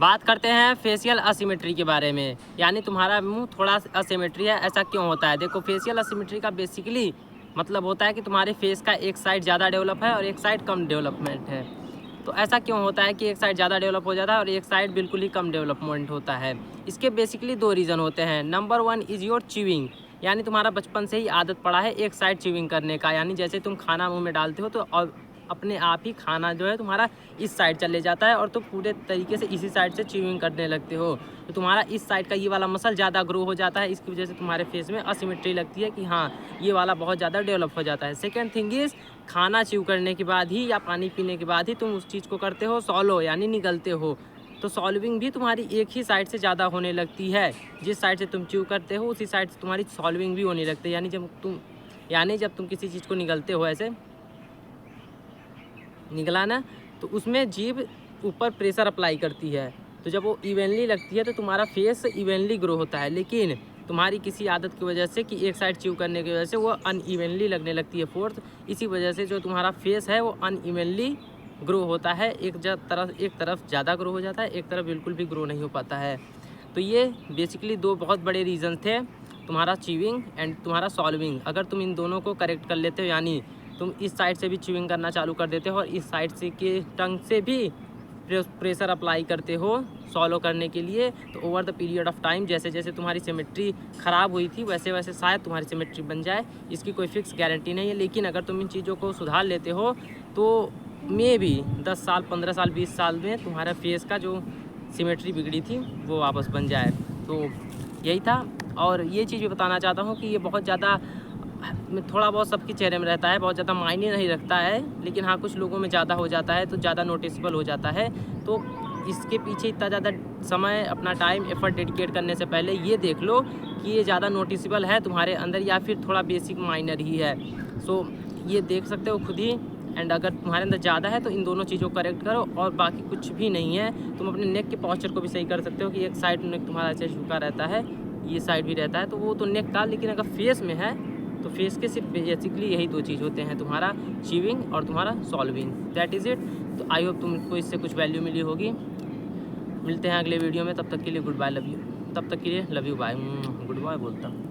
बात करते हैं फेशियल असिमेट्री के बारे में, यानी तुम्हारा मुंह थोड़ा असिमेट्री है, ऐसा क्यों होता है? देखो, फेशियल असिमेट्री का बेसिकली मतलब होता है कि तुम्हारे फेस का एक साइड ज़्यादा डेवलप है और एक साइड कम डेवलपमेंट है। तो ऐसा क्यों होता है कि एक साइड ज़्यादा डेवलप हो जाता है और एक साइड बिल्कुल ही कम डेवलपमेंट होता है? इसके बेसिकली 2 रीज़न होते हैं। नंबर 1 इज़ योर च्यूइंग, यानी तुम्हारा बचपन से ही आदत पड़ा है एक साइड च्यूइंग करने का, यानी जैसे तुम खाना मुँह में डालते हो तो अपने आप ही खाना जो है तुम्हारा इस साइड चले जाता है और तुम पूरे तरीके से इसी साइड से च्यूइंग करने लगते हो। तो तुम्हारा इस साइड का ये वाला मसल ज़्यादा ग्रो हो जाता है, इसकी वजह से तुम्हारे फेस में असिमेट्री लगती है कि हाँ, ये वाला बहुत ज़्यादा डेवलप हो जाता है। सेकंड थिंग इज़, खाना च्यू करने के बाद ही या पानी पीने के बाद ही तुम उस चीज़ को करते हो सॉलो, यानी निगलते हो। तो सॉल्विंग भी तुम्हारी एक ही साइड से ज़्यादा होने लगती है। जिस साइड से तुम च्यू करते हो उसी साइड से तुम्हारी सॉल्विंग भी होने लगती है। यानी जब तुम किसी चीज़ को निगलते हो, ऐसे निगला ना, तो उसमें जीभ ऊपर प्रेशर अप्लाई करती है। तो जब वो इवनली लगती है तो तुम्हारा फेस इवनली ग्रो होता है। लेकिन तुम्हारी किसी आदत की वजह से कि एक साइड च्यू करने की वजह से वो अनइवनली लगने लगती है फोर्थ। इसी वजह से जो तुम्हारा फेस है वो अनइवनली ग्रो होता है। एक तरफ ज़्यादा ग्रो हो जाता है, एक तरफ बिल्कुल भी ग्रो नहीं हो पाता है। तो ये बेसिकली 2 बहुत बड़े रीज़न थे, तुम्हारा च्यूइंग एंड तुम्हारा सॉल्विंग। अगर तुम इन दोनों को करेक्ट कर लेते हो, यानी तुम इस साइड से भी च्यूइंग करना चालू कर देते हो और इस साइड से के टंग से भी प्रेशर अप्लाई करते हो सॉलो करने के लिए, तो over the period of time जैसे जैसे तुम्हारी सिमेट्री ख़राब हुई थी वैसे वैसे शायद तुम्हारी सिमेट्री बन जाए। इसकी कोई फिक्स गारंटी नहीं है, लेकिन अगर तुम इन चीज़ों को सुधार लेते हो तो मे भी 10 साल, 15 साल, 20 साल में तुम्हारा फेस का जो सिमेट्री बिगड़ी थी वो वापस बन जाए। तो यही था। और ये चीज़ भी बताना चाहता हूँ कि ये बहुत ज़्यादा थोड़ा बहुत सबके चेहरे में रहता है, बहुत ज़्यादा मायने नहीं रखता है, लेकिन हाँ, कुछ लोगों में ज़्यादा हो जाता है तो ज़्यादा नोटिसेबल हो जाता है। तो इसके पीछे इतना ज़्यादा समय, अपना टाइम, एफर्ट डेडिकेट करने से पहले ये देख लो कि ये ज़्यादा नोटिसेबल है तुम्हारे अंदर या फिर थोड़ा बेसिक माइनर ही है। सो ये देख सकते हो खुद ही। एंड अगर तुम्हारे अंदर ज़्यादा है तो इन दोनों चीज़ों को करेक्ट करो, और बाकी कुछ भी नहीं है। तुम अपने नेक के पॉस्चर को भी सही कर सकते हो कि एक साइड नेक तुम्हारा ऐसे झुका रहता है, ये साइड भी रहता है, तो वो तो नेक का, लेकिन अगर फेस में है तो फेस के सिर्फ बेसिकली यही 2 चीज़ होते हैं, तुम्हारा च्यूइंग और तुम्हारा सॉल्विंग। That is it. तो आई होप तुमको इससे कुछ वैल्यू मिली होगी। मिलते हैं अगले वीडियो में, तब तक के लिए गुड बाय, लव यू। तब तक के लिए love you, bye. Good bye बोलता हूँ।